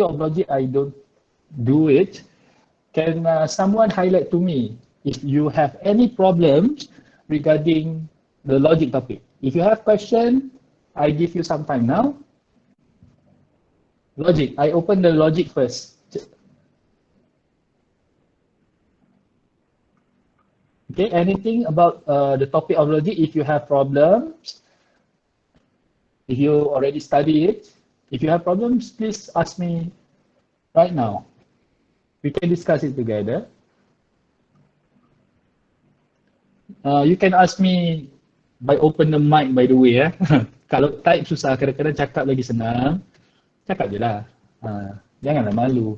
of logic, I don't do it. Can someone highlight to me if you have any problems regarding the logic topic? If you have question, I give you some time now. Logic, I open the logic first. Okay, anything about the topic of logic? If you have problems, if you already study it, if you have problems, please ask me right now. We can discuss it together. You can ask me by open the mic, by the way. Kalau type susah, kadang-kadang cakap lagi senang. Cakap je lah. Janganlah malu.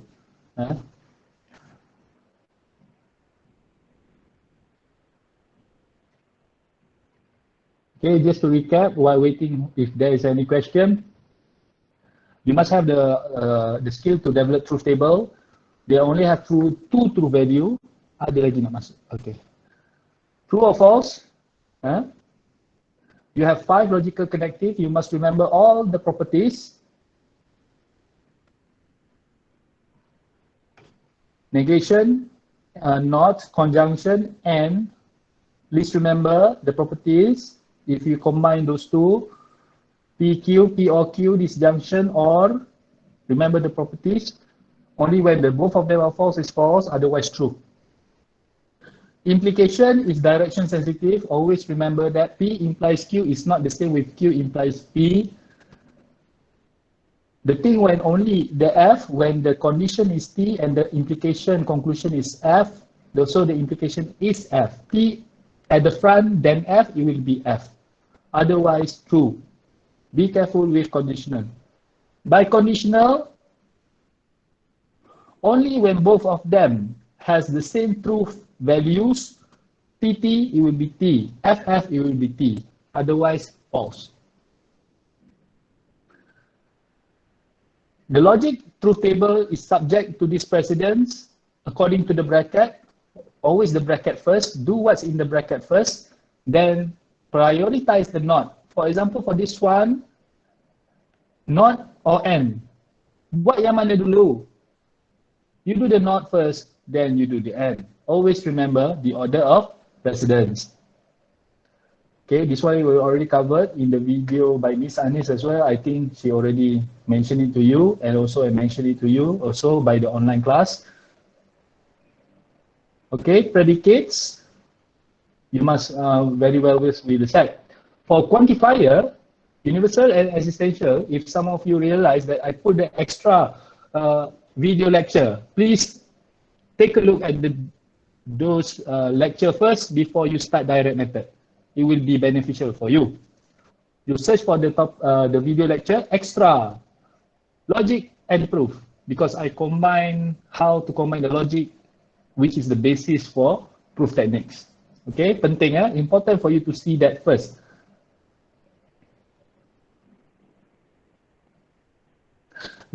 Okay, just to recap, while waiting, if there is any question, you must have the skill to develop truth table. They only have two true value. Ada lagi nak masuk. Okay. True or false? You have 5 logical connective. You must remember all the properties. Negation, not, conjunction, and please remember the properties. If you combine those two, PQ, P or Q, disjunction, or remember the properties. Only when both of them are false is false, otherwise true. Implication is direction sensitive. Always remember that P implies Q is not the same with Q implies P. The thing when only the F, when the condition is T and the implication conclusion is F, so the implication is F. T at the front, then F, it will be F. Otherwise, true. Be careful with conditional. By conditional, only when both of them has the same truth values, TT, it will be T. FF, it will be T. Otherwise, false. The logic truth table is subject to this precedence according to the bracket. Always the bracket first. Do what's in the bracket first. Then prioritize the not. For example, for this one, not or and. Buat yang mana dulu? You do the not first, then you do the and. Always remember the order of precedence. Okay, this one we already covered in the video by Miss Anis as well. I think she already mentioned it to you, and also I mentioned it to you also by the online class. Okay, predicates, you must very well with the set. For quantifier, universal and existential, if some of you realize that I put the extra video lecture, please take a look at those lecture first before you start direct method. It will be beneficial for you. You search for the video lecture, extra, logic and proof, because I combine how to combine the logic, which is the basis for proof techniques. Okay, penting important for you to see that first.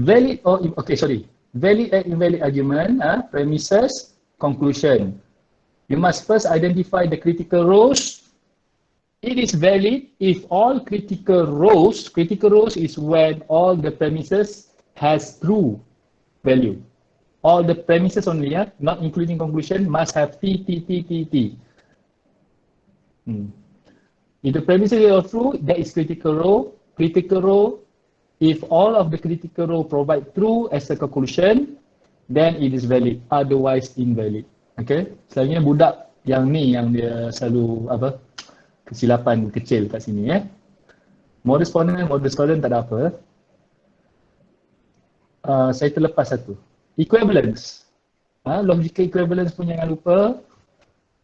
Valid or, valid and invalid argument, premises, conclusion. You must first identify the critical rows. It is valid if all critical rows is when all the premises has true value. All the premises only, not including conclusion, must have T. If the premises are true, that is critical row. Critical row, if all of the critical row provide true as a conclusion, then it is valid, otherwise invalid. Okay, selalunya budak yang ni yang dia selalu kesilapan kecil kat sini Model respondent tak ada apa. Saya terlepas satu. Equivalence. Logical equivalence pun jangan lupa.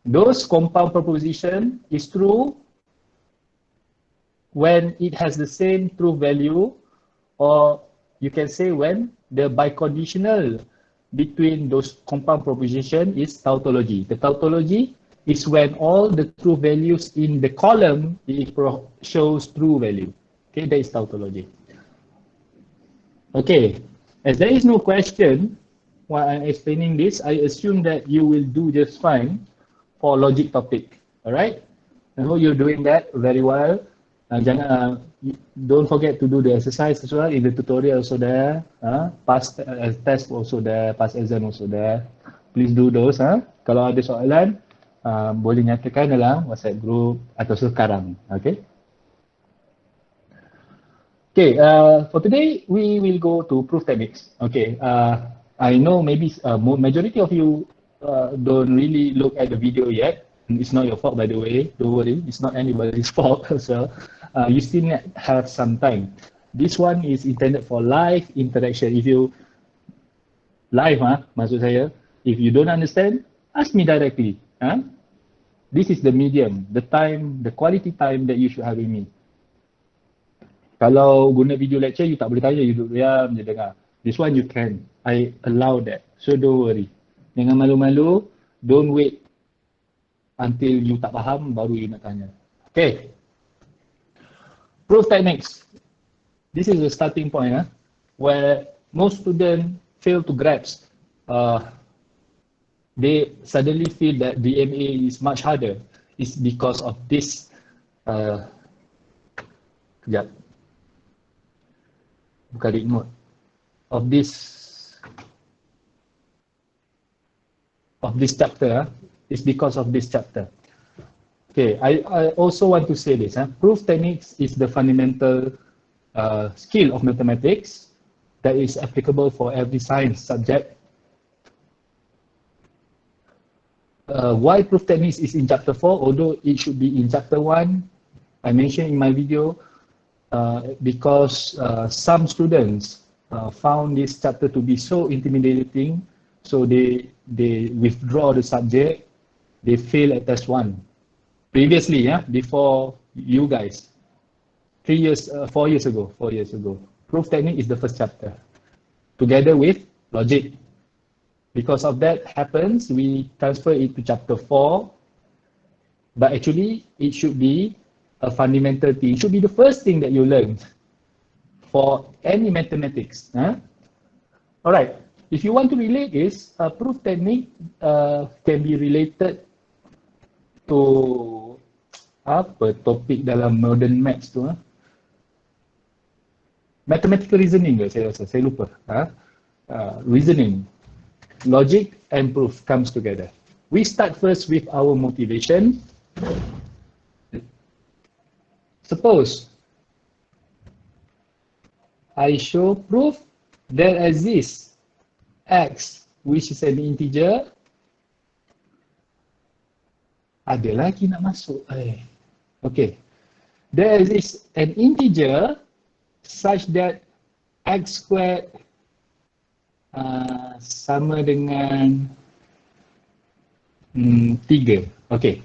Those compound proposition is true when it has the same true value, or you can say when the biconditional between those compound proposition is tautology. The tautology is when all the true values in the column shows true value. Okay, that is tautology. Okay, as there is no question while I'm explaining this, I assume that you will do just fine for logic topic. All right, I hope you're doing that very well. Don't forget to do the exercise as well. In the tutorial also there. Past test also there. Past exam also there. Please do those. Kalau ada soalan, boleh nyatakan dalam WhatsApp group atau sekarang. Okay. Okay. For today, we will go to proof techniques. Okay. I know maybe majority of you don't really look at the video yet. It's not your fault, by the way. Don't worry, it's not anybody's fault as well. You still have some time. This one is intended for live interaction. If you live, maksud saya, if you don't understand, ask me directly. This is the medium, the time, the quality time that you should have with me. Kalau guna video lecture, you tak boleh tanya, you duduk diam je dengar. This one you can. I allow that. So don't worry. Jangan malu-malu. Don't wait until you tak faham baru you nak tanya. Okay. Proof techniques. This is the starting point where most students fail to grasp. They suddenly feel that DMA is much harder. It's because of this. Kejap. Buka remote. Of this chapter. It's because of this chapter. Okay, I also want to say this. Proof techniques is the fundamental skill of mathematics that is applicable for every science subject. Why proof techniques is in chapter 4, although it should be in chapter 1, I mentioned in my video, because some students found this chapter to be so intimidating, so they withdraw the subject. They fail at test 1. Previously, before you guys, 4 years ago. Proof technique is the first chapter, together with logic. Because of that happens, we transfer it to chapter 4. But actually, it should be a fundamental thing. It should be the first thing that you learn for any mathematics. All right. If you want to relate this, proof technique can be related to apa topik dalam modern maths tu mathematical reasoning ke saya lupa reasoning, logic and proof comes together. We start first with our motivation. Suppose I show proof there exists x which is an integer. Ada lagi nak masuk. Okay. There is an integer such that x squared sama dengan 3. Okay.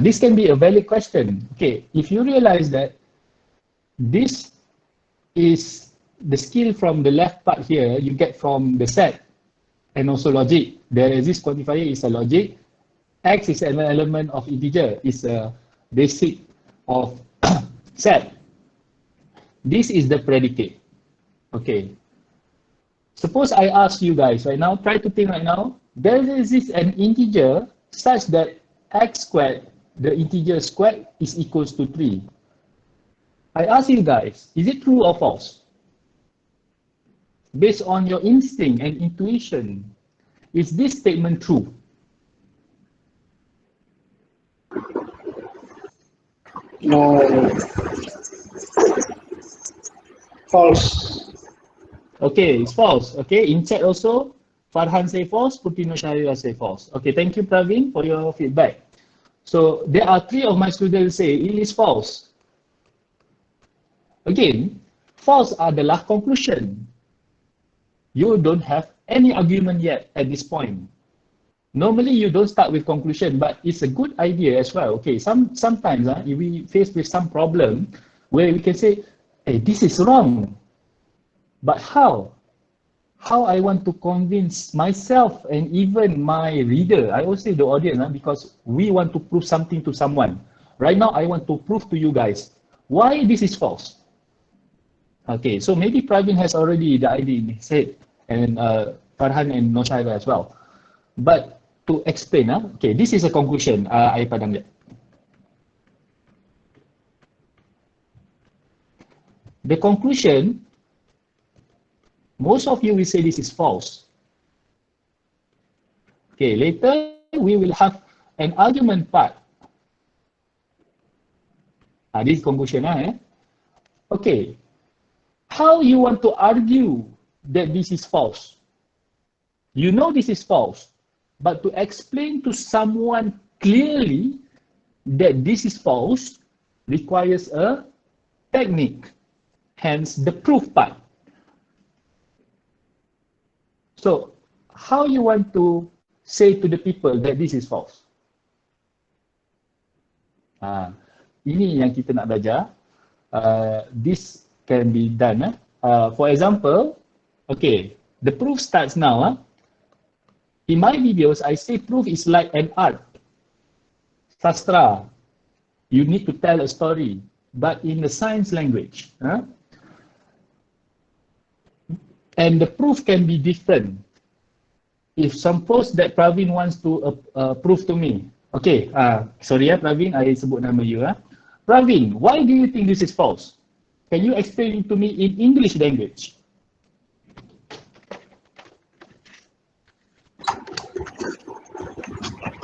This can be a valid question. Okay. If you realize that this is the skill from the left part here, you get from the set and also logic. There exists quantifier is a logic. X is an element of integer. It's a basic of set. This is the predicate. Okay. Suppose I ask you guys right now, try to think right now, there exists an integer such that x squared, the integer squared, is equals to 3. I ask you guys, is it true or false? Based on your instinct and intuition, is this statement true? No. False. Okay, it's false. Okay, in chat also, Farhan say false, Putino Shahrira say false. Okay, thank you Praveen for your feedback. So there are 3 of my students say it is false. Again, false adalah conclusion. You don't have any argument yet at this point. Normally you don't start with conclusion, but it's a good idea as well. Okay, sometimes if we face with some problem where we can say, hey, this is wrong. But how? How I want to convince myself and even my reader, I also say the audience, because we want to prove something to someone. Right now, I want to prove to you guys why this is false. Okay, so maybe Praveen has already the idea in his head, and Farhan and Noshaira as well. But to explain, okay, this is a conclusion. I padang je. The conclusion, most of you will say this is false. Okay, later we will have an argument part. This is conclusion. Okay, how you want to argue that this is false? You know this is false, but to explain to someone clearly that this is false requires a technique, hence the proof part. So, how you want to say to the people that this is false? Ini yang kita nak belajar. This can be done. For example, okay, the proof starts now. In my videos, I say proof is like an art, sastra. You need to tell a story, but in the science language. And the proof can be different. If suppose that Praveen wants to prove to me, okay, sorry Praveen, I sebut nama you. Praveen, why do you think this is false? Can you explain it to me in English language?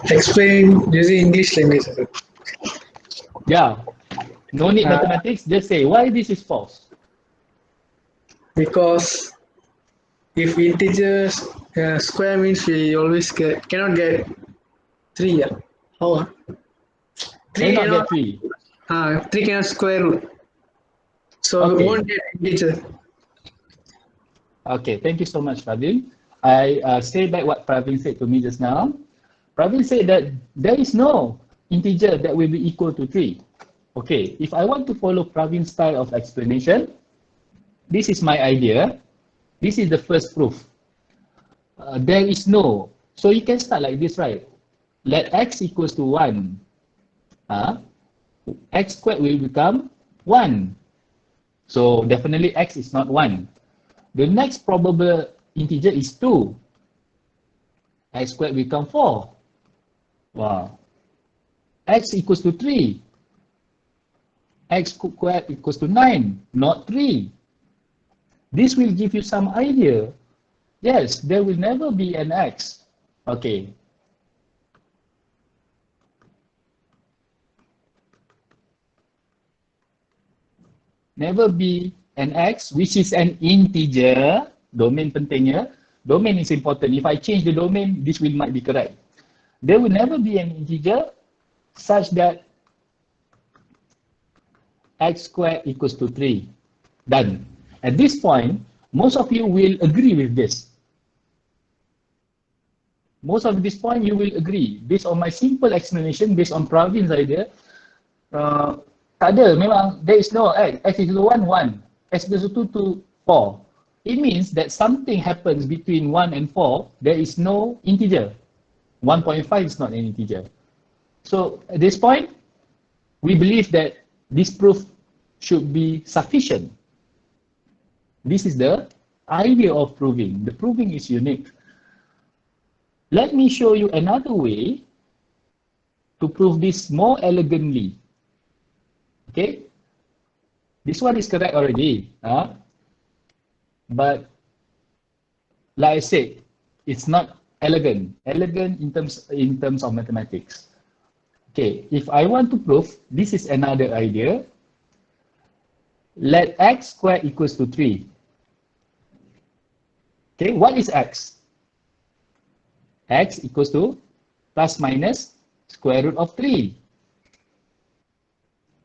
Explain using English language. Yeah, no need mathematics, just say why this is false. Because if integers square means we always cannot get 3. How? 3 Cannot get 3. 3 cannot square root. So Okay. we won't get integer. Okay, thank you so much, Praveen. I say back what Praveen said to me just now. Praveen said that there is no integer that will be equal to 3. Okay, if I want to follow Praveen's style of explanation, this is my idea. This is the first proof. There is no. So you can start like this, right? Let x equals to 1. X squared will become 1. So definitely x is not 1. The next probable integer is 2. X squared become 4. Wow. X equals to 3. X squared equals to 9, not 3. This will give you some idea. Yes, there will never be an x. Okay. Never be an x which is an integer. Domain pentingnya. Domain is important. If I change the domain, this will might be correct. There will never be an integer such that x squared equals to 3. Done. At this point, most of you will agree with this. Most of this point you will agree. Based on my simple explanation, based on Praveen's idea, tak ada, memang there is no x. X equals to 1, 1. X equals to 2, 4. It means that something happens between 1 and 4. There is no integer. 1.5 is not an integer. So at this point, we believe that this proof should be sufficient. This is the idea of proving. The proving is unique. Let me show you another way to prove this more elegantly. Okay, this one is correct already, but like I said, it's not elegant. Elegant in terms of mathematics. Okay, if I want to prove, this is another idea. Let x squared equals to 3. Okay, what is x? X equals to plus minus square root of 3.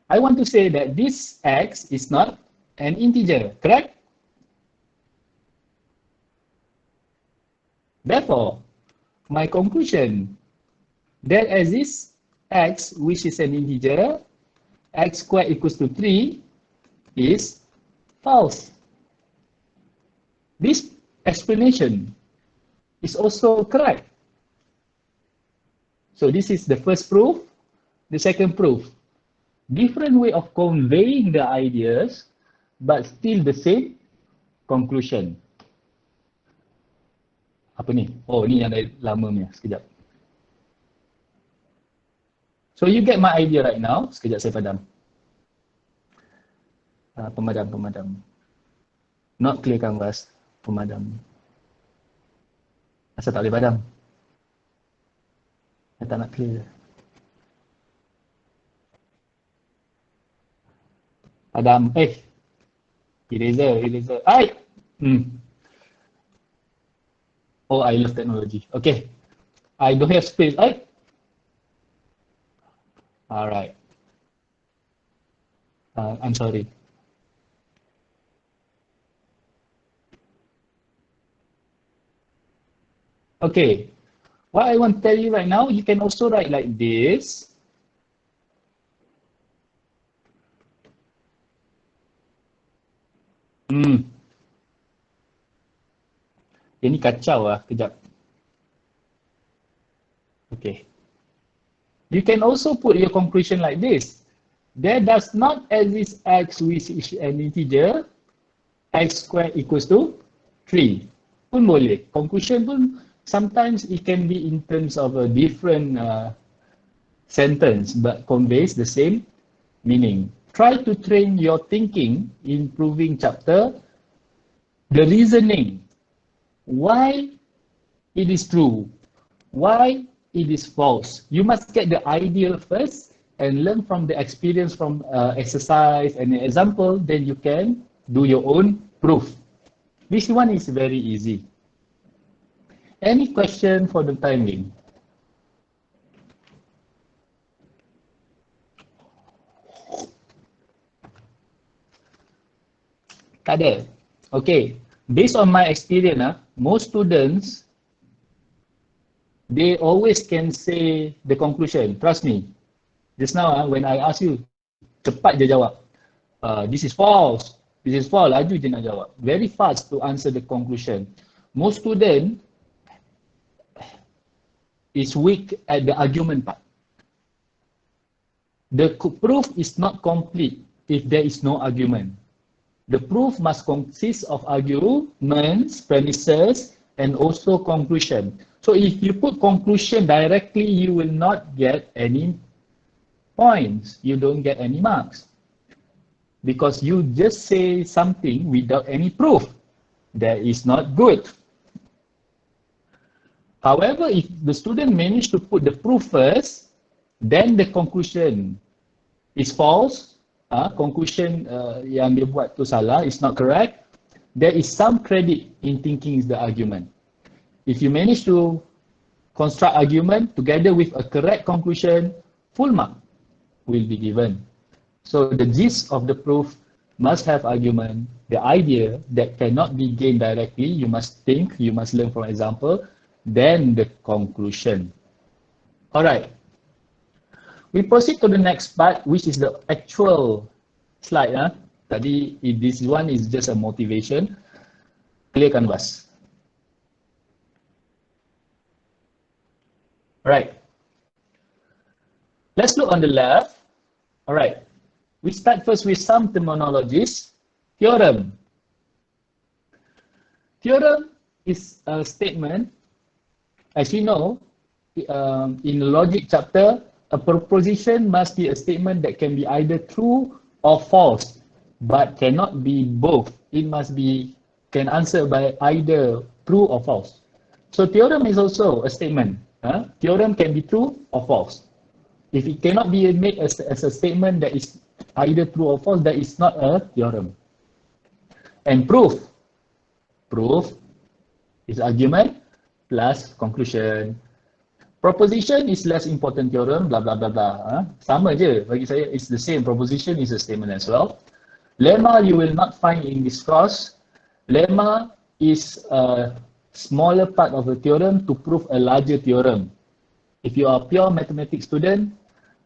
I want to say that this x is not an integer, correct? Therefore, my conclusion, there exists x which is an integer, x squared equals to 3 is false. This explanation is also correct. So this is the first proof. The second proof, different way of conveying the ideas, but still the same conclusion. Apa ni? Oh, ni yang lama punya. Sekejap. So you get my idea right now. Sekejap saya padam. Pemadam. Not clear canvas, pemadam. Asal tak boleh padam? Saya tak nak clear. Padam, eraser. Ai! Oh, I love technology. Okay. I don't have space. Alright. I'm sorry. Okay. What I want to tell you right now, you can also write like this. Ini kacau lah, kejap. Okay. You can also put your conclusion like this. There does not exist x which is an integer, x squared equals to 3. Pun boleh. Conclusion pun sometimes it can be in terms of a different sentence but conveys the same meaning. Try to train your thinking in proving chapter, the reasoning, why it is true, why it is false. You must get the idea first and learn from the experience from exercise and example, then you can do your own proof. This one is very easy. Any question for the time being? Tak ada. Okay. Based on my experience, most students, they always can say the conclusion. Trust me. Just now, when I ask you, cepat je jawab. This is false. This is false. Laju je nak jawab. Very fast to answer the conclusion. Most student is weak at the argument part. The proof is not complete if there is no argument. The proof must consist of arguments, premises, and also conclusion. So if you put conclusion directly, you will not get any points. You don't get any marks. Because you just say something without any proof. That is not good. However, if the student managed to put the proof first, then the conclusion is false. Conclusion yang dia buat tu salah, is not correct. There is some credit in thinking the argument. If you manage to construct argument together with a correct conclusion, full mark will be given. So the gist of the proof must have argument, the idea that cannot be gained directly. You must think, you must learn from example, then the conclusion. Alright. We proceed to the next part, which is the actual slide. Tadi, this one is just a motivation. Clear canvas. Right. Let's look on the left. Alright. We start first with some terminologies. Theorem. Theorem is a statement, as you know, in the logic chapter, a proposition must be a statement that can be either true or false, but cannot be both. It must be, can answer by either true or false. So theorem is also a statement. Theorem can be true or false. If it cannot be made as a statement that is either true or false, that is not a theorem. And proof. Proof is argument plus conclusion. Proposition is less important theorem, blah blah blah blah. Sama je bagi saya, it's the same. Proposition is a statement as well. Lemma you will not find in this course. Lemma is a smaller part of the theorem to prove a larger theorem. If you are a pure mathematics student,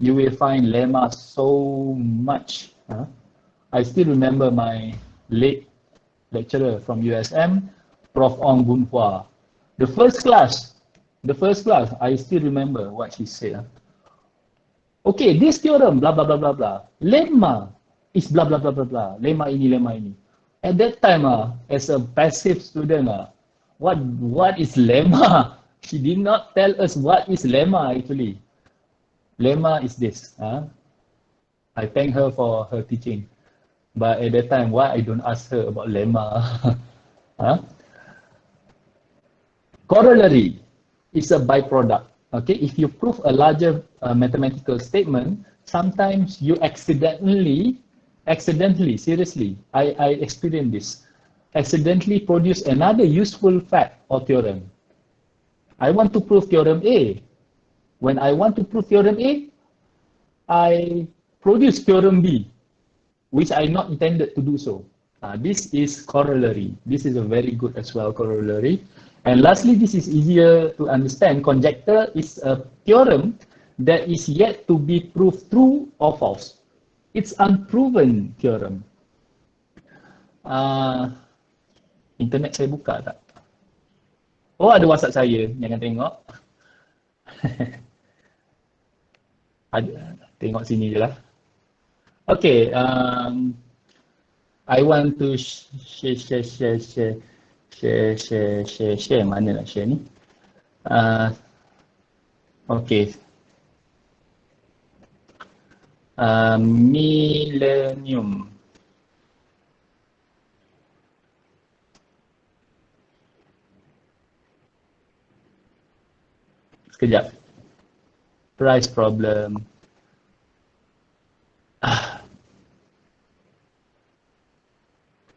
you will find lemma so much. I still remember my late lecturer from USM, Prof. Ong Boon Hua. The first class, I still remember what she said. Okay, this theorem, blah, blah, blah, blah, blah. Lemma is blah, blah, blah, blah, blah. Lemma ini, lemma ini. At that time, as a passive student, what is lemma? She did not tell us what is lemma actually. Lemma is this. I thank her for her teaching. But at that time, why I don't ask her about lemma? Huh? Corollary is a byproduct. Okay, if you prove a larger mathematical statement, sometimes you accidentally, seriously, I experienced this, accidentally produce another useful fact or theorem. I want to prove theorem A. When I want to prove theorem A, I produce theorem B, which I not intended to do so. This is corollary. This is a very good as well corollary. And lastly, this is easier to understand. Conjecture is a theorem that is yet to be proved true or false. It's unproven theorem. Internet saya buka tak? Oh, ada WhatsApp saya. Jangan tengok. Tengok sini je lah. Okay. I want to share. Mana nak share ni? Okay. Millennium. Sekejap. Price problem.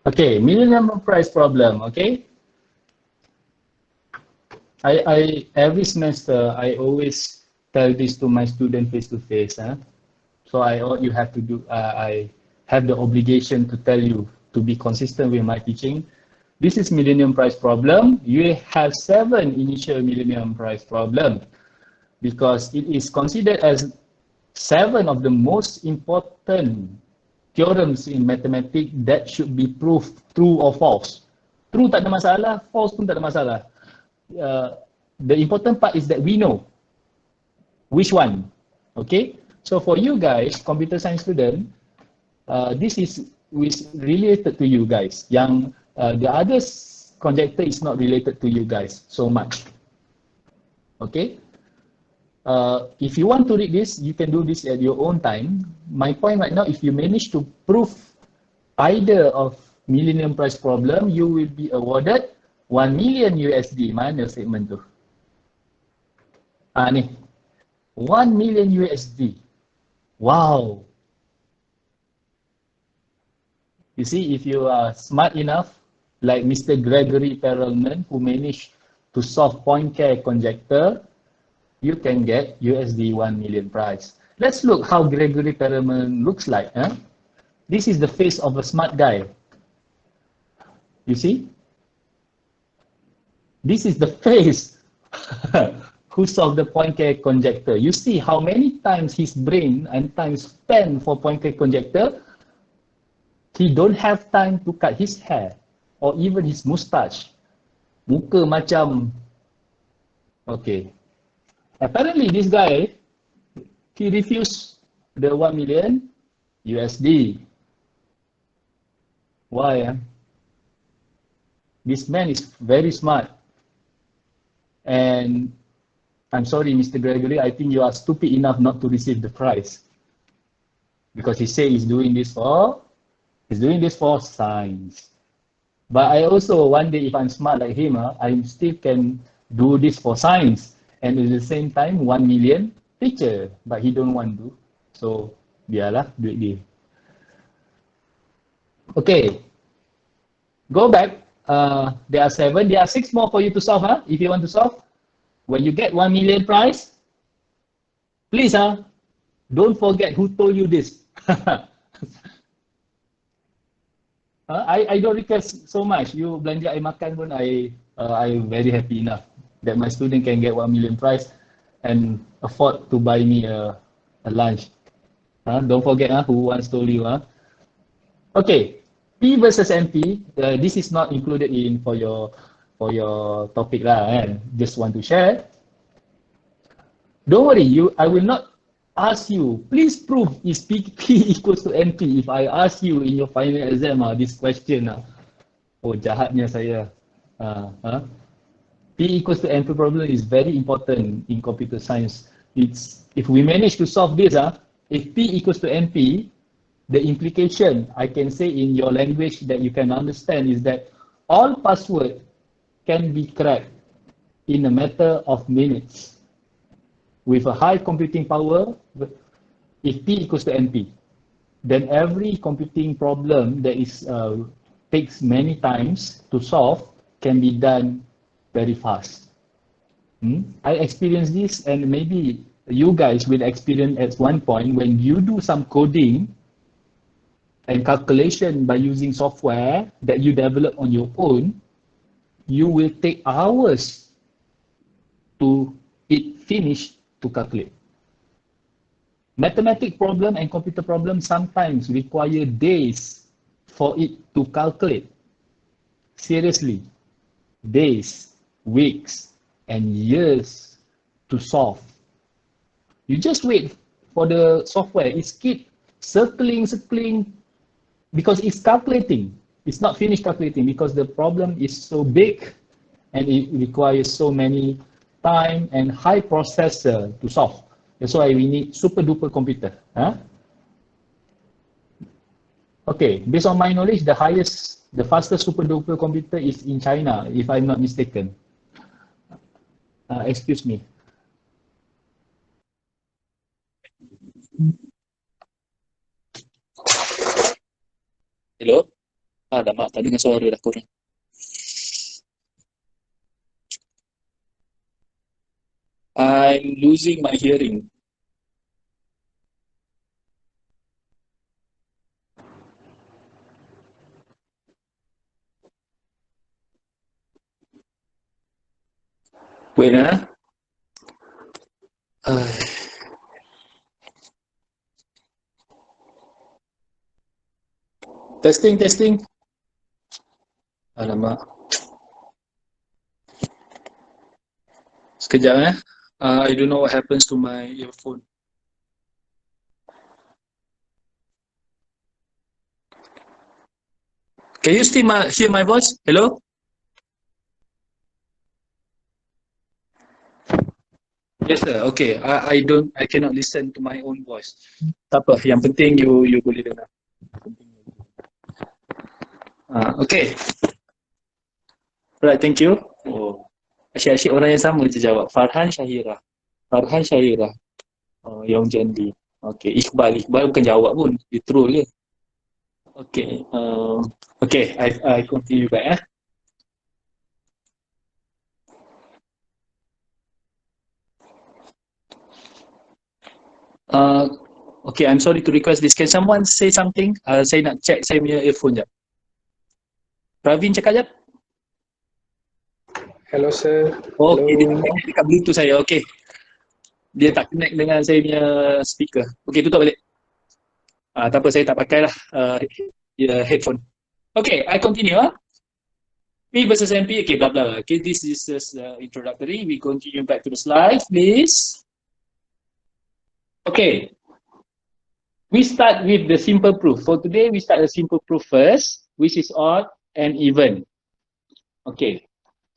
Okay, Millennium price problem, okay? I every semester I always tell this to my student face to face. So you have to do. I have the obligation to tell you to be consistent with my teaching. This is Millennium price problem. You have 7 initial Millennium price problem because it is considered as 7 of the most important theorems in mathematics that should be proved true or false. True tak ada masalah, false pun tak ada masalah. The important part is that we know which one. Okay, so for you guys, computer science student, this is related to you guys. Yang the other conjecture is not related to you guys so much. Okay. If you want to read this, you can do this at your own time. My point right now, if you manage to prove either of Millennium price problem, you will be awarded 1 million USD. Mana statement tu? Ni. 1 million USD. Wow. You see, if you are smart enough, like Mr. Gregory Perelman, who managed to solve Poincare conjecture, you can get USD 1 million prize. Let's look how Gregory Perelman looks like. This is the face of a smart guy. You see? This is the face who solved the Poincare conjecture. You see how many times his brain and time spent for Poincare conjecture. He don't have time to cut his hair or even his mustache. Muka macam, okay. Apparently this guy, he refused the 1 million USD. Why? This man is very smart. And I'm sorry, Mr. Gregory, I think you are stupid enough not to receive the prize. Because he said he's doing this for science. But I also, one day, if I'm smart like him, I still can do this for science. And at the same time, 1 million teacher. But he don't want to. So, biarlah, duit dia. Okay. Go back. There are 7. There are 6 more for you to solve, if you want to solve. When you get 1 million prize, please, don't forget who told you this. I don't request so much. You belanja air makan pun, I'm very happy enough that my student can get 1 million prize and afford to buy me a lunch. Don't forget who once told you. Okay, P versus NP. This is not included in for your topic lah. Just want to share. Don't worry, I will not ask you. Please prove is P equals to NP. If I ask you in your final exam this question, oh jahatnya saya. P equals to NP problem is very important in computer science. It's if we manage to solve this, if P equals to NP, the implication I can say in your language that you can understand is that all password can be cracked in a matter of minutes with a high computing power. If P equals to NP, then every computing problem that is takes many times to solve can be done very fast. I experienced this, and maybe you guys will experience at one point when you do some coding and calculation by using software that you develop on your own, you will take hours to it finish to calculate. Mathematic problem and computer problem sometimes require days for it to calculate. Seriously, days, weeks, and years to solve. You just wait for the software. It's keep circling, because it's calculating. It's not finished calculating because the problem is so big and it requires so many time and high processor to solve. That's why we need super duper computer. Okay, based on my knowledge, the fastest super duper computer is in China, if I'm not mistaken. Excuse me. Hello? Alamak, tak dengar suara dah korang. I'm losing my hearing. Wait, Testing. Alamak. Sekejap I don't know what happens to my earphone. Can you still hear my voice? Hello? Yes sir, okay. I cannot listen to my own voice. Tak apa, yang penting you boleh dengar. Okay. Alright, thank you. Oh, asyik-asyik orang yang sama je jawab. Farhan Syahira. Oh, Yong Jendi. Okay, Iqbal bukan jawab pun, dia troll je. Okay, okay, I continue back. Okay, I'm sorry to request this. Can someone say something? Saya nak check saya punya earphone jap. Pravin cakap jap. Hello sir. Oh, okay, dia Hello. connect dekat Bluetooth saya. Okay. Dia tak connect dengan saya punya speaker. Okay, tutup balik. Tak apa, saya tak pakai lah headphone. Okay, I continue. P versus NP, okay, blah blah. Okay, this is just introductory. We continue back to the slides, please. Okay. We start with the simple proof. For today, we start the simple proof first, which is odd and even. Okay.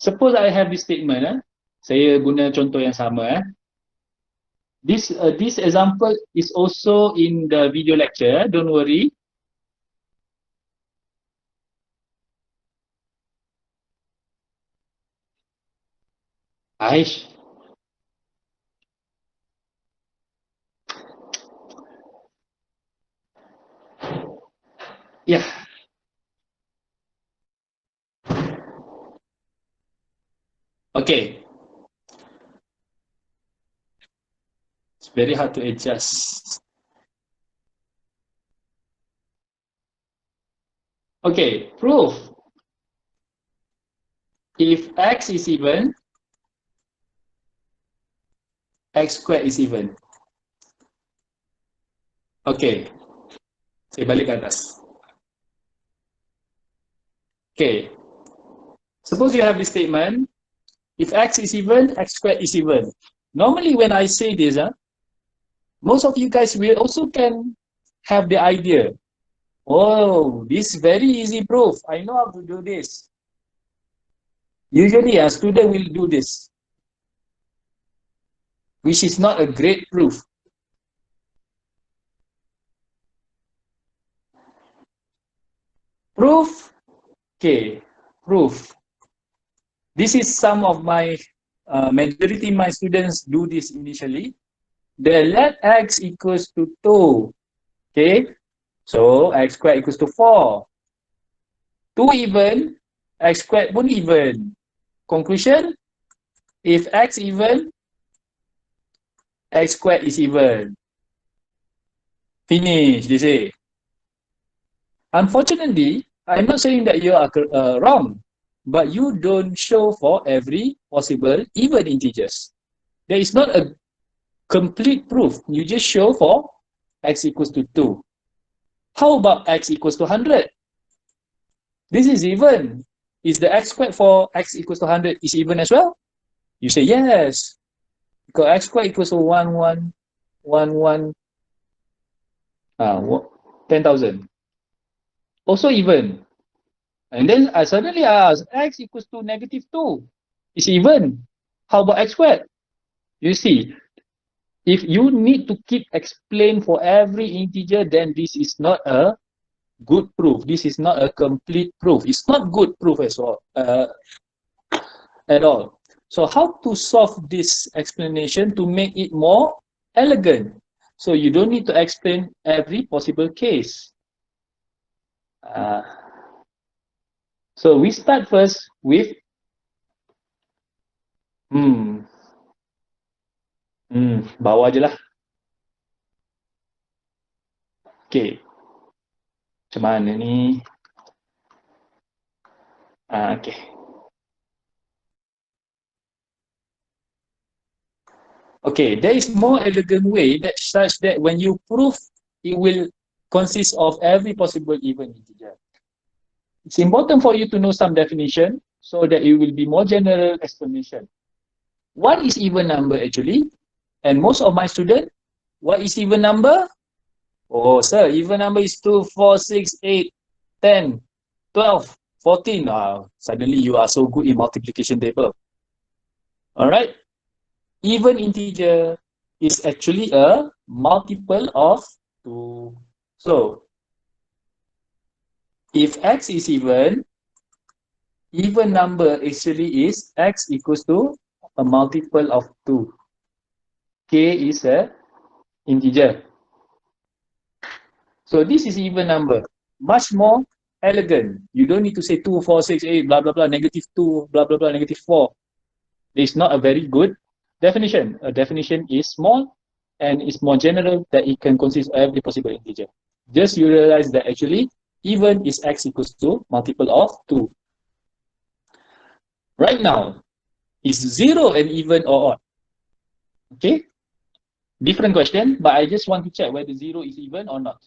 Suppose I have this statement. Saya guna contoh yang sama. This example is also in the video lecture. Don't worry. Aish. Yeah. Okay. It's very hard to adjust. Okay, proof. If x is even, x squared is even. Okay. Saya balik ke atas. Okay. Suppose you have this statement. If x is even, x squared is even. Normally when I say this, most of you guys will also can have the idea. Oh, this is very easy proof. I know how to do this. Usually a student will do this, which is not a great proof. Proof. Okay, proof. This is some of my majority my students do this initially. They let x equals to 2. Okay, so x squared equals to 4. 2 even, x squared pun even. Conclusion, if x even, x squared is even. Finish, they say. Unfortunately, I'm not saying that you are wrong, but you don't show for every possible even integers. There is not a complete proof. You just show for x equals to 2. How about x equals to 100? This is even. Is the x squared for x equals to 100 is even as well? You say yes. Because x squared equals to 10,000. Also even. And then suddenly I ask, x equals to -2. It's even. How about x squared? You see, if you need to keep explain for every integer, then this is not a good proof. This is not a complete proof. It's not good proof as well, at all. So how to solve this explanation to make it more elegant? So you don't need to explain every possible case. So we start first with bawah je lah. Okay. Macam mana ni? Okay. Okay, there is more elegant way that such that when you prove, it will consist of every possible even integer. It's important for you to know some definition so that it will be more general explanation. What is even number actually? And most of my students, what is even number? Oh, sir, even number is 2, 4, 6, 8, 10, 12, 14. Suddenly you are so good in multiplication table. All right. Even integer is actually a multiple of 2. So, if x is even number actually is x equals to a multiple of 2. K is a integer. So this is even number. Much more elegant. You don't need to say 2, 4, 6, 8, blah, blah, blah, -2, blah, blah, blah, -4. It's not a very good definition. A definition is small and it's more general that it can consist of every possible integer. Just you realize that actually even is x equals to multiple of 2. Right now, is 0 an even or odd? Okay? Different question, but I just want to check whether 0 is even or not.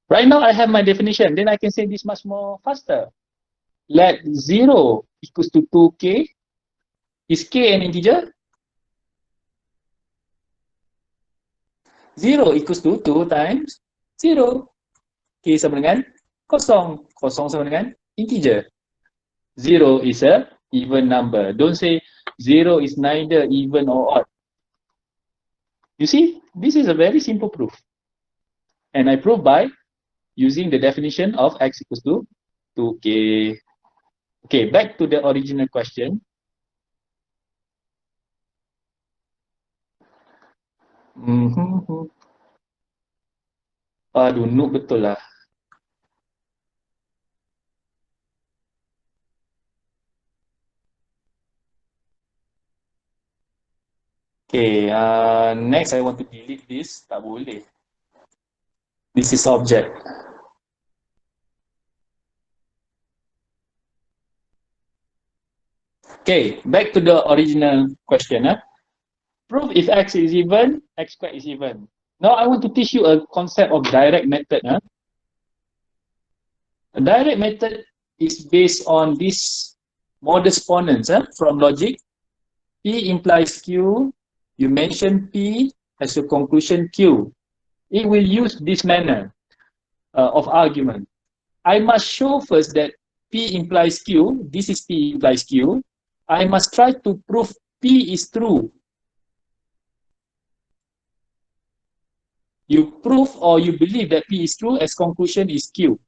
Right now, I have my definition. Then I can say this much more faster. Let 0 equals to 2k. Is k an integer? 0 equals to 2 times 0. K sama dengan kosong. Kosong sama dengan integer. 0 is a even number. Don't say 0 is neither even or odd. You see, this is a very simple proof. And I prove by using the definition of x equals to 2k. Okay, back to the original question. Aduh, noob betul lah. Okay, next I want to delete this. Tak boleh. This is object. Okay, back to the original question. Prove if x is even, x squared is even. Now I want to teach you a concept of direct method. A direct method is based on this modus ponens from logic. P implies Q. You mention P as a conclusion Q. It will use this manner of argument. I must show first that P implies Q. This is P implies Q. I must try to prove P is true. You prove or you believe that P is true as conclusion is Q.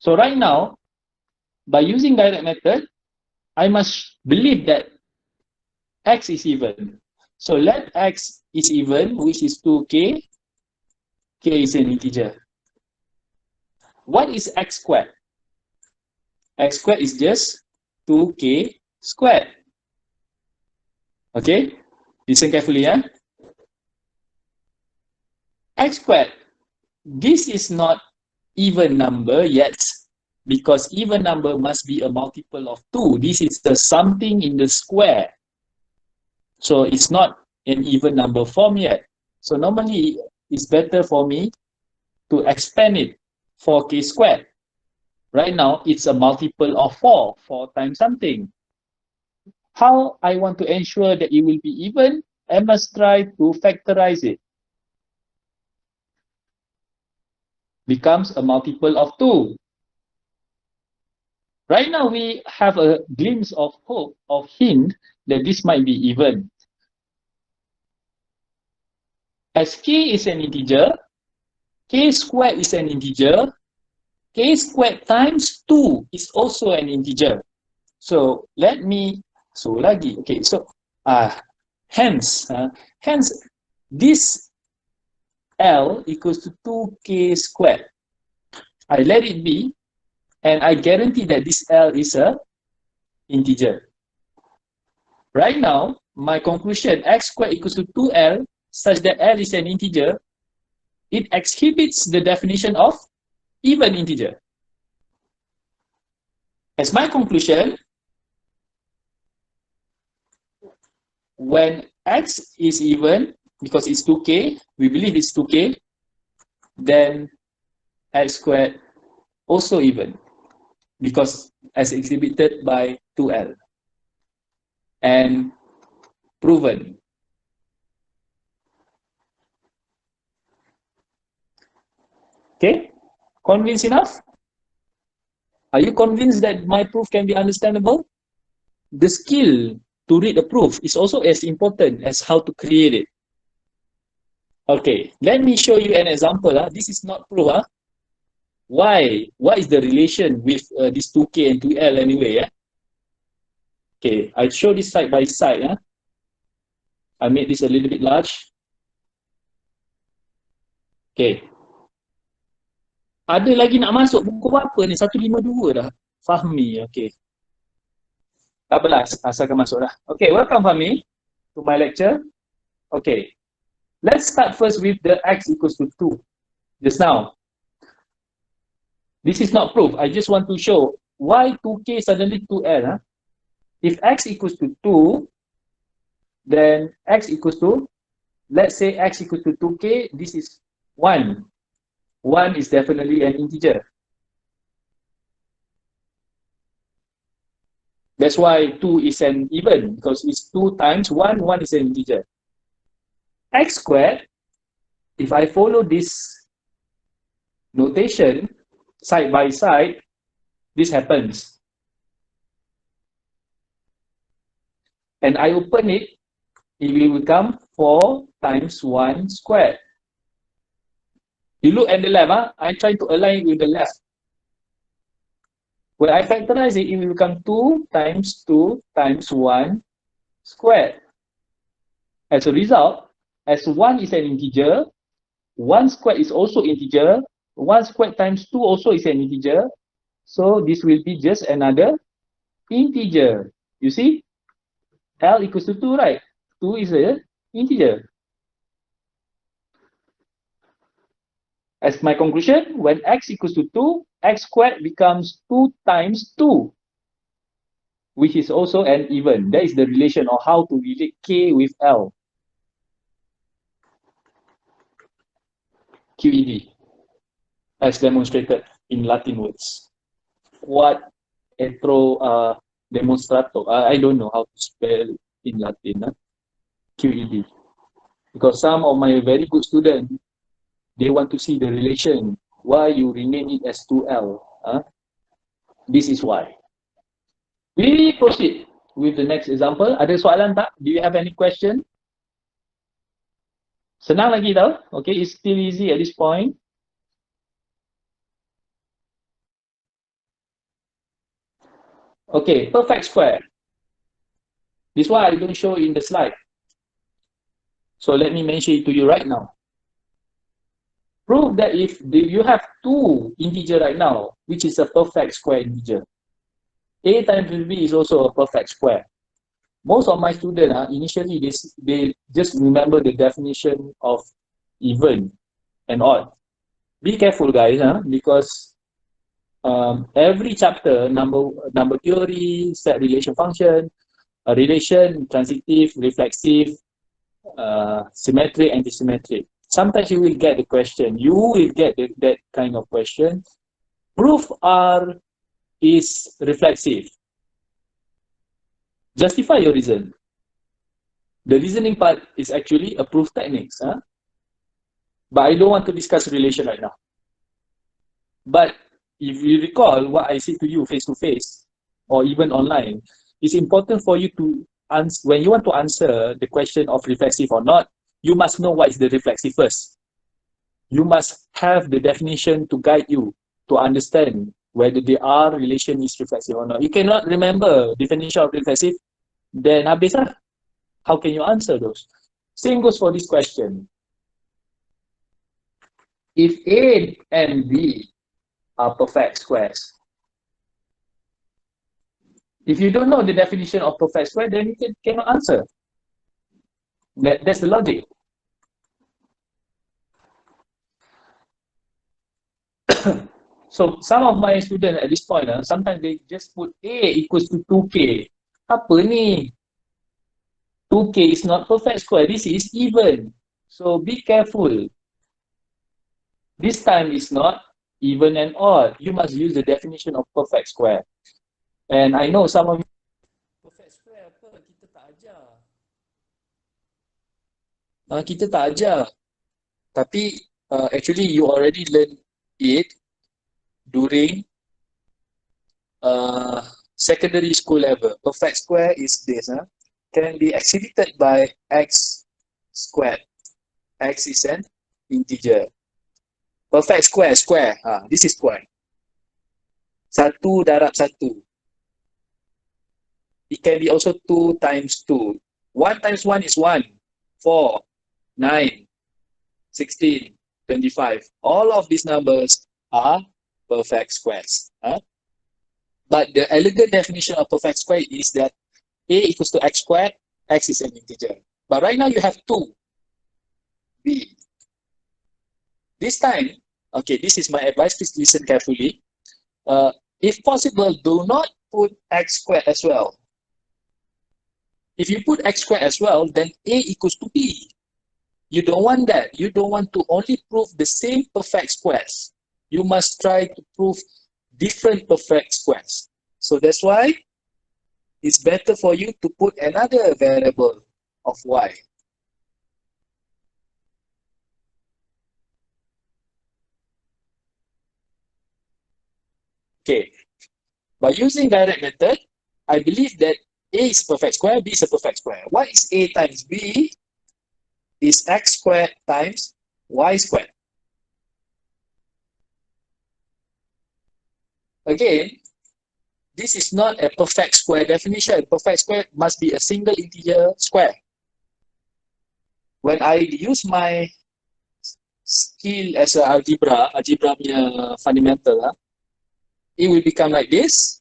So right now, by using direct method, I must believe that X is even. So let X is even, which is 2K. K is an integer. What is X squared? X squared is just 2K squared. Okay, listen carefully. X squared, this is not even number yet, because even number must be a multiple of 2. This is the something in the square. So it's not an even number form yet. So normally it's better for me to expand it, 4K squared. Right now, it's a multiple of 4, 4 times something. How I want to ensure that it will be even, I must try to factorize it. Becomes a multiple of 2. Right now, we have a glimpse of hope, of hint that this might be even. As K is an integer, K squared is an integer, K squared times 2 is also an integer. So let me, okay, so hence this L equals to 2K squared. I let it be, and I guarantee that this L is a integer. Right now, my conclusion, X squared equals to 2L, such that L is an integer, it exhibits the definition of even integer. As my conclusion, when X is even, because it's 2K, we believe it's 2K, then X squared also even, because as exhibited by 2L. And proven. Okay, convinced enough? Are you convinced that my proof can be understandable? The skill to read a proof is also as important as how to create it. Okay, let me show you an example. This is not proof. Why? What is the relation with this 2K and 2L anyway? Okay, I show this side by side. I made this a little bit large. Okay. Ada lagi nak masuk buku apa ni? 152 dah. Fahmi, okay. 14, asalkan masuk dah. Okay, welcome Fahmi to my lecture. Okay, let's start first with the X equals to 2. Just now. This is not proof. I just want to show why 2K suddenly 2L. If X equals to 2, then X equals to, let's say X equals to 2K, this is 1. 1 is definitely an integer. That's why 2 is an even, because it's 2 times 1, 1 is an integer. X squared, if I follow this notation, side by side, this happens. And I open it, it will become 4 times 1 squared. You look at the left, I try to align with the left. When I factorize it, it will become 2 times 2 times 1 squared. As a result, as 1 is an integer, 1 squared is also integer, 1 squared times 2 also is an integer. So this will be just another integer. You see? L equals to 2, right? 2 is an integer. As my conclusion, when X equals to 2, X squared becomes 2 times 2, which is also an even. That is the relation of how to relate K with L. QED, as demonstrated in Latin words. What etro demonstrato? I don't know how to spell in Latin. QED. Because some of my very good students, they want to see the relation. Why you rename it as 2L? This is why. We proceed with the next example. Ada soalan tak? Do you have any question? Senang lagi tau. Okay, it's still easy at this point. Okay, perfect square. This one I don't show in the slide. So let me mention it to you right now. Prove that if you have two integer right now, which is a perfect square integer, a times b is also a perfect square. Most of my students, initially, they just remember the definition of even and odd. Be careful, guys, because every chapter, number theory, set relation function, relation, transitive, reflexive, symmetric, anti-symmetric. Sometimes you will get the question. You will get that kind of question. Proof R is reflexive. Justify your reason. The reasoning part is actually a proof techniques. But I don't want to discuss relation right now. But if you recall what I said to you face to face or even online, it's important for you to answer when you want to answer the question of reflexive or not. You must know what is the reflexive first. You must have the definition to guide you to understand whether the R relation is reflexive or not. You cannot remember definition of reflexive, then habis lah. How can you answer those? Same goes for this question. If A and B are perfect squares, if you don't know the definition of perfect square, then you cannot answer. That's the logic. So some of my students at this point, sometimes they just put A equals to 2K. Apa ni? 2K is not perfect square. This is even. So be careful. This time is not even and odd. You must use the definition of perfect square. And I know some of you, perfect square apa? Kita tak ajar. Kita tak ajar. Tapi actually you already learned it during secondary school level. Perfect square is this. Can be exhibited by x squared. X is an integer. Perfect square, square. This is square. 1 darab 1. It can be also 2 times 2. 1 times 1 is 1. 4, 9, 16, 25. All of these numbers are perfect squares. But the elegant definition of perfect square is that A equals to x squared, x is an integer. But right now you have 2. B. This time, okay, this is my advice, please listen carefully. If possible, do not put x squared as well. If you put x squared as well, then A equals to B. You don't want that. You don't want to only prove the same perfect squares. You must try to prove different perfect squares. So that's why it's better for you to put another variable of y. Okay, by using direct method, I believe that A is a perfect square, B is a perfect square. What is A times B is x squared times y squared. Again, this is not a perfect square definition. Perfect square must be a single integer square. When I use my skill as an algebra punya fundamental, it will become like this.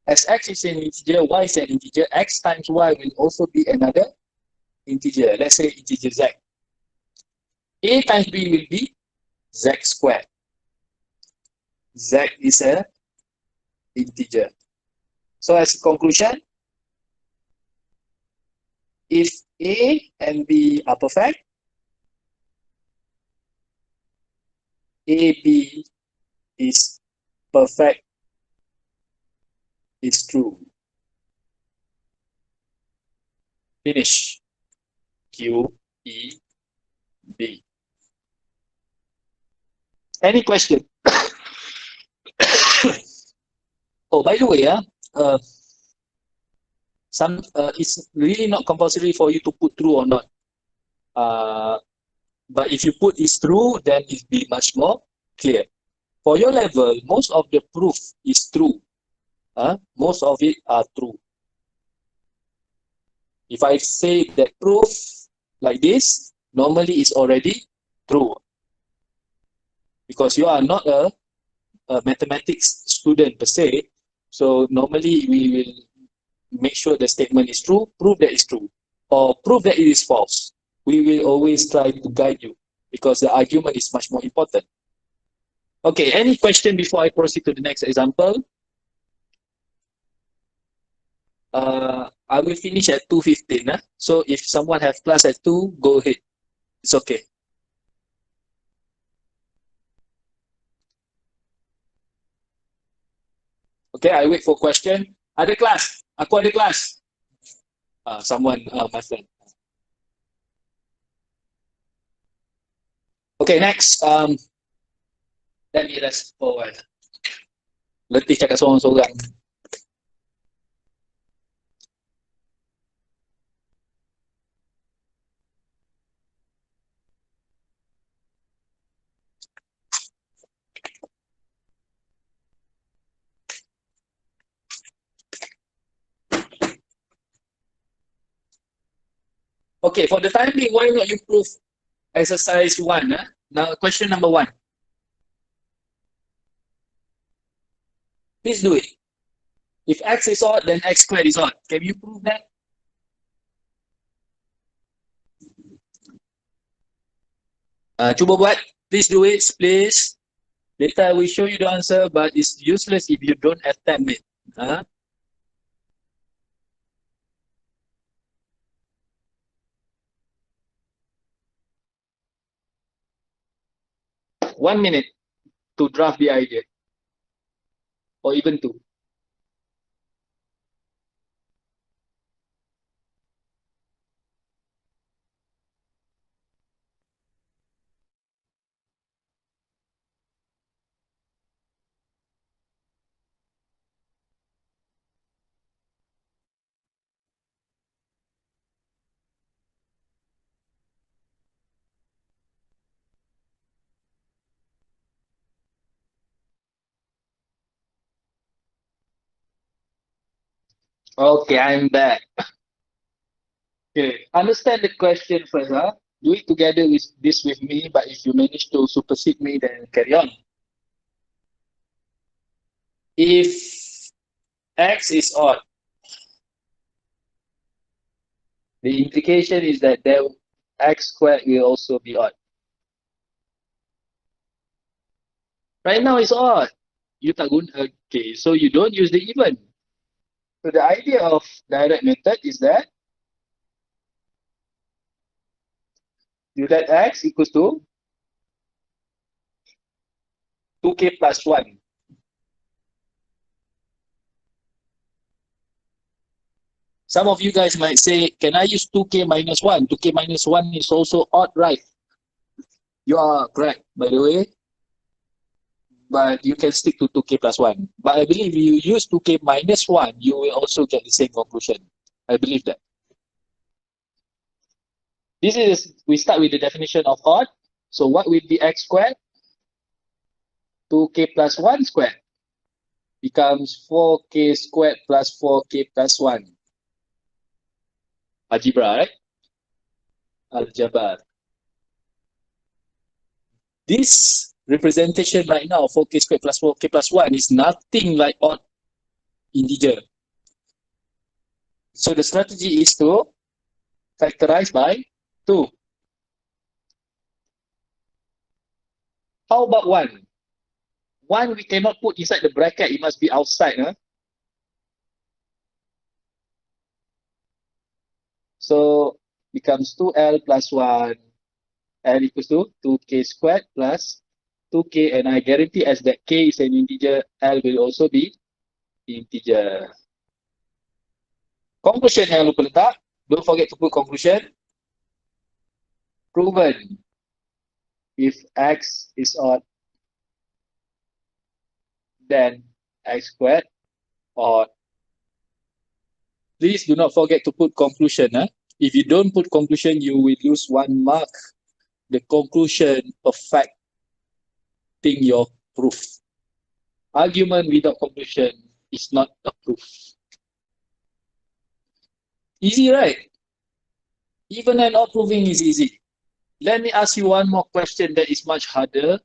As x is an integer, y is an integer, x times y will also be another integer. Let's say integer z. A times b will be z squared. Z is an integer. So as a conclusion, if A and B are perfect, AB is perfect, is true. Finish. Q, E, B. Any question? Oh, by the way, it's really not compulsory for you to put true or not. But if you put is true, then it will be much more clear. For your level, most of the proof is true. Most of it are true. If I say that proof like this, normally it's already true. Because you are not a mathematics student per se, so normally we will make sure the statement is true, prove that it's true, or prove that it is false. We will always try to guide you because the argument is much more important. Okay, any question before I proceed to the next example? I will finish at 2:15. So if someone have class at 2, go ahead. It's okay. Okay, I wait for question. Ada kelas? Aku ada kelas. Someone, my friend. Okay, next. Let me rest for a while. Letih cakap seorang-seorang. Okay, for the time being, why not you prove exercise 1? Now, question number 1. Please do it. If x is odd, then x squared is odd. Can you prove that? Cuba buat. Please do it, please. Later I will show you the answer, but it's useless if you don't attempt it. 1 minute to draft the idea, or even 2. Okay, I'm back. Okay, understand the question first. Do it together with this with me, but if you manage to supersede me, then carry on. If x is odd, the implication is that x squared will also be odd. Right now it's odd. You tak guna, okay, so you don't use the even. So the idea of direct method is that you let x equals to 2k plus 1. Some of you guys might say, can I use 2k minus 1? 2k minus 1 is also odd, right? You are correct, by the way. But you can stick to 2k plus 1. But I believe if you use 2k minus 1, you will also get the same conclusion. I believe that. This is, we start with the definition of odd. So what will be x squared? 2k plus 1 squared becomes 4k squared plus 4k plus 1. Algebra, right? Algebra. This representation right now, 4k squared plus 4k plus 1, is nothing like odd integer. So the strategy is to factorize by 2. How about 1? 1 we cannot put inside the bracket, it must be outside. So becomes 2l plus 1, l equals to 2k squared plus 2k, and I guarantee as that k is an integer, l will also be integer. Conclusion yang lupa letak, don't forget to put conclusion. Proven. If x is odd, then x squared odd. Please do not forget to put conclusion. If you don't put conclusion, you will lose 1 mark the conclusion perfecting your proof. Argument without conclusion is not a proof. Easy, right? Even and odd proving is easy. Let me ask you one more question that is much harder.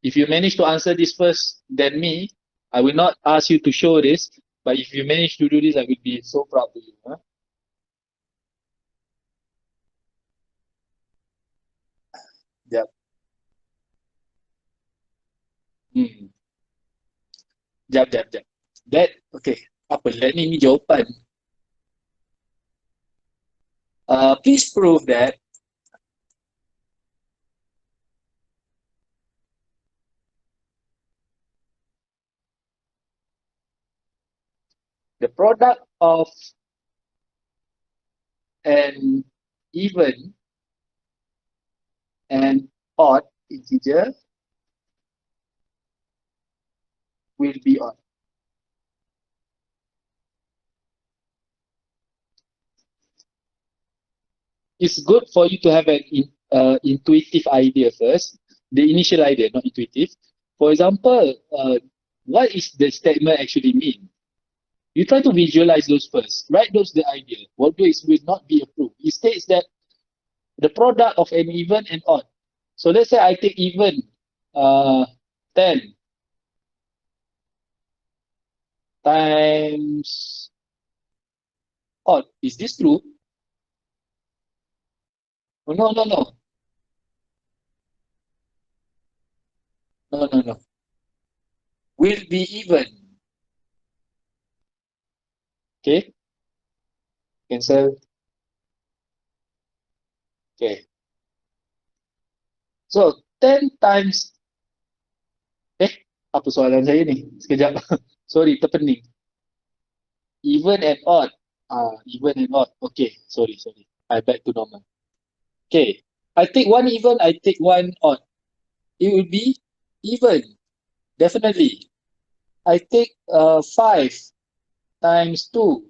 If you manage to answer this first than me, I will not ask you to show this, but if you manage to do this, I will be so proud of you. Huh? Yep. Jap. That, okay. Apa lah ni jawapan. Please prove that the product of an even and odd integer will be odd. It's good for you to have an intuitive idea first, the initial idea, not intuitive. For example, what is the statement actually mean? You try to visualize those first. Write those the idea. Although it will not be approved. It states that the product of an even and odd. So let's say I take even 10 times odd. Is this true? Oh, no. No. Will be even. Okay. Cancel. Okay. So 10 times apa soalan saya ni? Sekejap. Sorry, terpening. Even and odd. Even and odd. Okay, sorry. I back to normal. Okay. I take one even, I take one odd. It will be even. Definitely. I take 5 times 2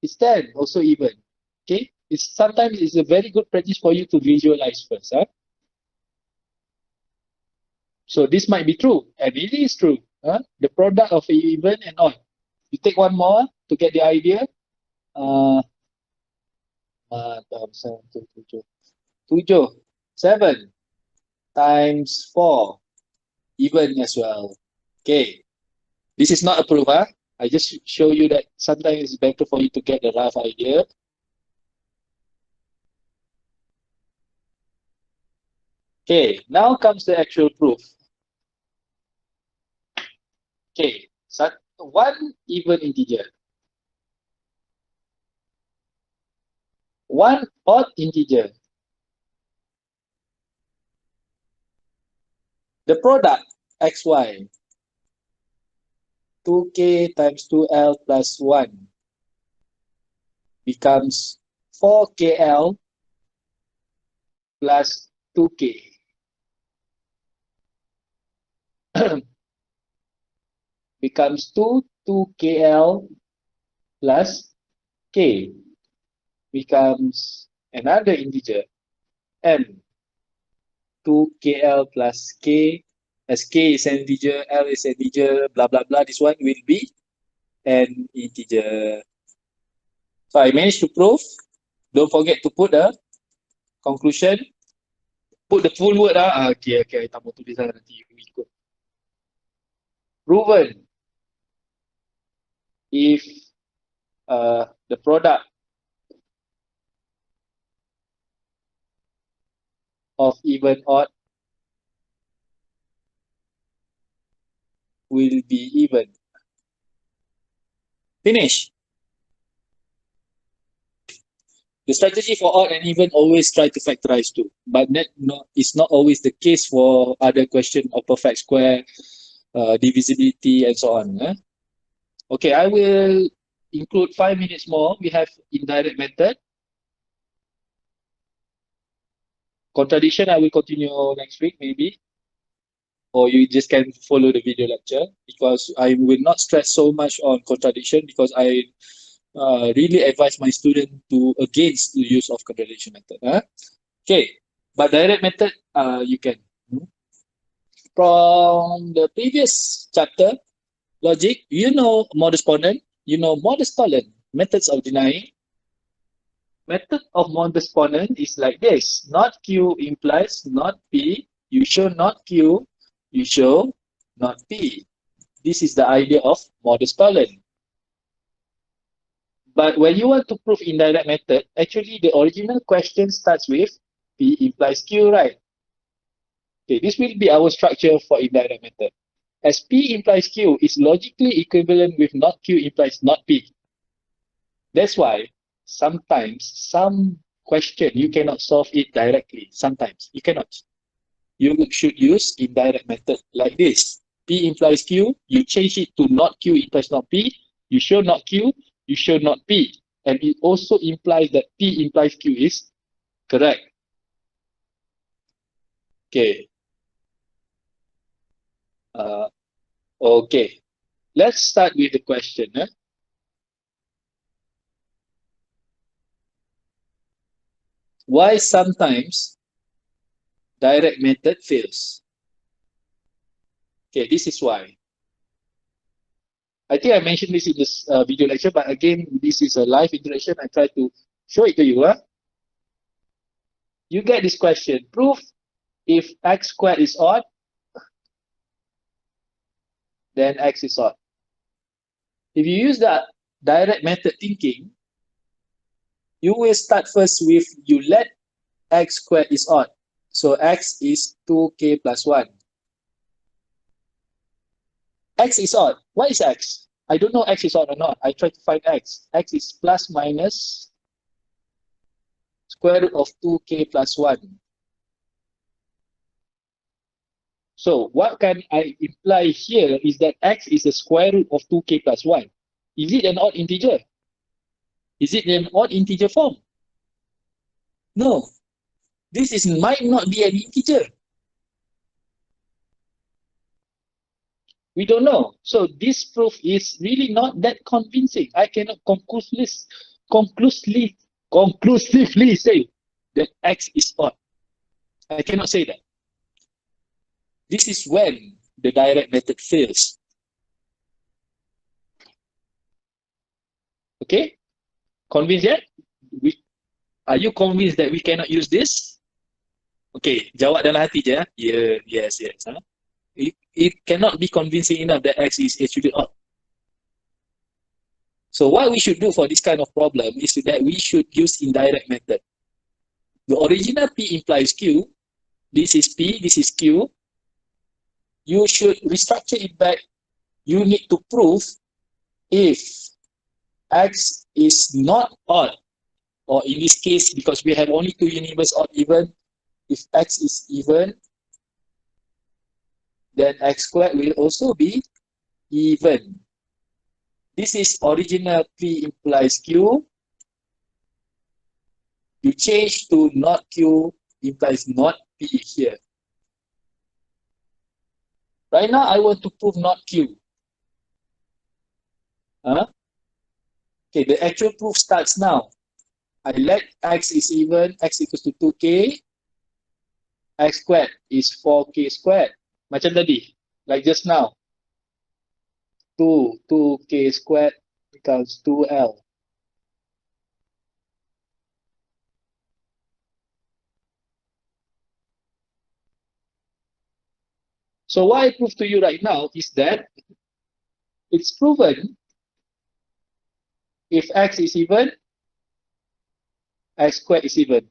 is 10, also even. Okay. Sometimes it's a very good practice for you to visualize first. Huh? So this might be true, and it is true. Huh? The product of even and odd. You take one more to get the idea. 7 times 4, even as well. Okay. This is not a proof. Huh? I just show you that sometimes it's better for you to get the rough idea. Okay, now comes the actual proof. Okay, so one even integer, one odd integer. The product xy, 2k times 2l plus 1 becomes 4kl plus 2k. Becomes 2kl plus k. Becomes another integer, m. 2kl plus k, as k is an integer, l is an integer, blah blah blah. This one will be an integer. So I managed to prove. Don't forget to put the conclusion. Put the full word. Okay, I tak mau tulis nanti you ikut. Proven. If the product of even odd will be even. Finish. The strategy for odd and even always try to factorize too, but it's not always the case for other question of perfect square, divisibility, and so on. Okay, I will include 5 minutes more. We have indirect method. Contradiction, I will continue next week maybe. Or you just can follow the video lecture, because I will not stress so much on contradiction, because I really advise my student to against the use of correlation method. Okay, but direct method, you can. From the previous chapter, logic, you know modus ponens, you know modus tollens, methods of denying. Method of modus ponens is like this. Not Q implies not P. You show not Q, you show not P. This is the idea of modus tollens. But when you want to prove indirect method, actually the original question starts with P implies Q, right? Okay, this will be our structure for indirect method. As P implies Q is logically equivalent with not Q implies not P. That's why sometimes some question you cannot solve it directly. Sometimes you cannot. You should use indirect method like this. P implies Q, you change it to not Q implies not P, you show not Q, you show not P. And it also implies that P implies Q is correct. Okay. Okay. Let's start with the question. Why sometimes direct method fails? Okay, this is why. I think I mentioned this in this video lecture, but again, this is a live interaction. I try to show it to you. You get this question. Prove if x squared is odd, then x is odd. If you use the direct method thinking, you will start first with you let x squared is odd. So x is 2k plus 1. X is odd. What is x? I don't know x is odd or not. I try to find x. X is plus minus square root of 2k plus 1. So what can I imply here is that x is the square root of 2k plus 1. Is it an odd integer? Is it an odd integer form? No. This might not be an integer. We don't know. So this proof is really not that convincing. I cannot conclusively say that x is odd. I cannot say that. This is when the direct method fails. Okay? Convinced yet? Are you convinced that we cannot use this? Okay, jawab dalam hati je. Yeah, yes. It cannot be convincing enough that x is actually odd. So what we should do for this kind of problem is that we should use indirect method. The original P implies Q. This is P, this is Q. You should restructure it back. You need to prove if x is not odd, or in this case, because we have only two universe odd even, if x is even, then x squared will also be even. This is original P implies Q. You change to not Q implies not P here. Right now, I want to prove not Q. Okay, the actual proof starts now. I let x is even, x equals to 2k, x squared is 4k squared. Macam tadi, like just now. 2k squared equals 2l. So what I prove to you right now is that it's proven if x is even, x squared is even.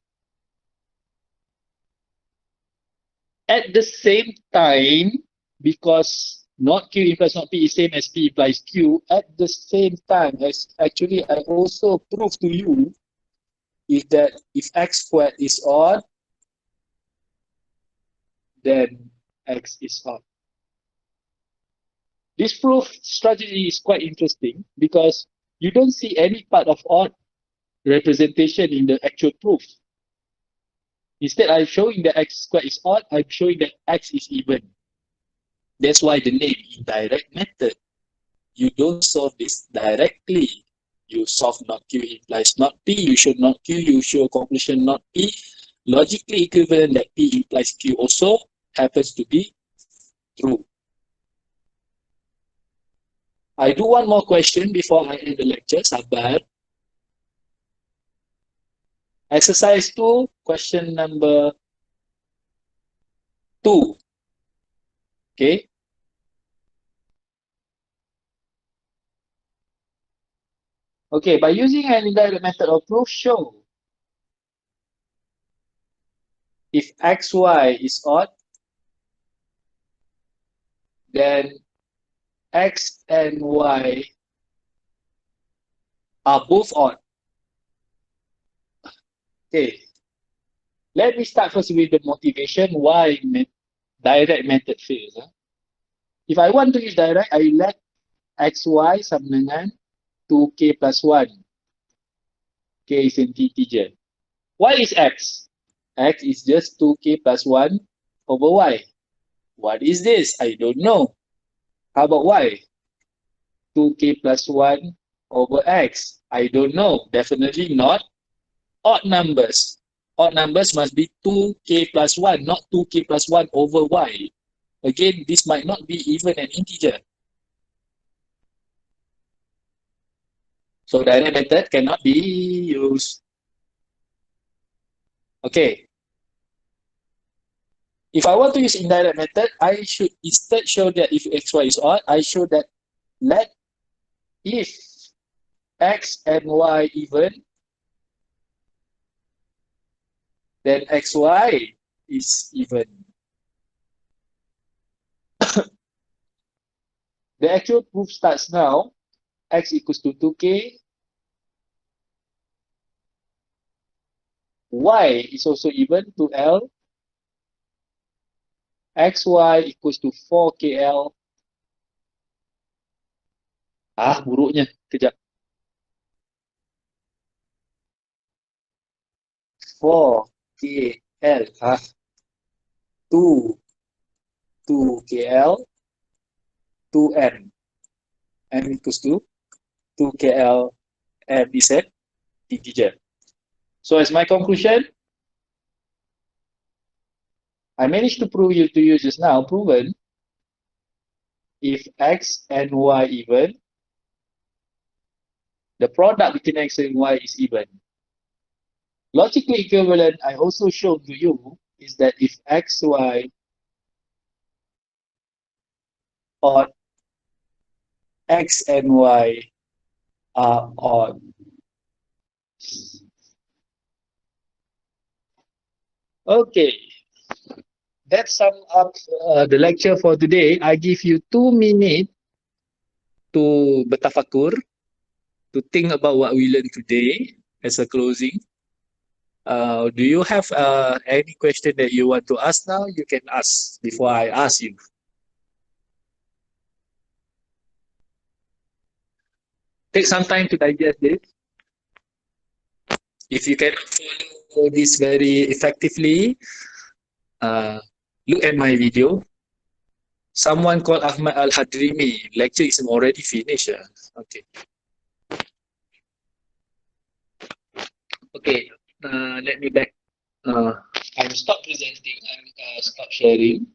At the same time, because not Q implies not P is same as P implies Q, at the same time, as actually I also prove to you is that if x squared is odd, then x is odd. This proof strategy is quite interesting because you don't see any part of odd representation in the actual proof. Instead, I'm showing that x squared is odd, I'm showing that x is even. That's why the name indirect method. You don't solve this directly. You solve not Q implies not P. You show not Q. You show conclusion not P. Logically equivalent that P implies Q also happens to be true. I do one more question before I end the lecture. Sabar. Exercise 2, question number 2. Okay. Okay, by using an indirect method of proof, show if xy is odd, then x and y are both odd. Okay. Let me start first with the motivation why direct method fails. If I want to use direct, I let xy sama dengan 2k plus 1. K is an integer. What is x? X is just 2k plus 1 over y. What is this? I don't know. How about y? 2k plus 1 over x. I don't know. Definitely not odd numbers. Odd numbers must be 2k plus 1, not 2k plus 1 over y. Again, this might not be even an integer. So direct method cannot be used. Okay. If I want to use indirect method, I should instead show that if xy is odd, I show that let if x and y even, then xy is even. The actual proof starts now. X equals to 2k. Y is also even, 2L. XY equals to 4KL. Buruknya. Kejap. 4KL. 2KL. 2M. M equals to 2KL. M is an integer. So as my conclusion, I managed to prove to you just now, proven, if x and y even, the product between x and y is even. Logically equivalent, I also showed to you, is that if x, y, or x and y are odd. Okay, that sums up the lecture for today. I give you 2 minutes to bertafakur, to think about what we learned today as a closing. Do you have any question that you want to ask now? You can ask before I ask you. Take some time to digest this. If you cannot follow this very effectively, look at my video. Someone called Ahmad Al-Hadrimi. Lecture is already finished. Okay. Okay. Let me back. I'm stop presenting. I'm stop sharing.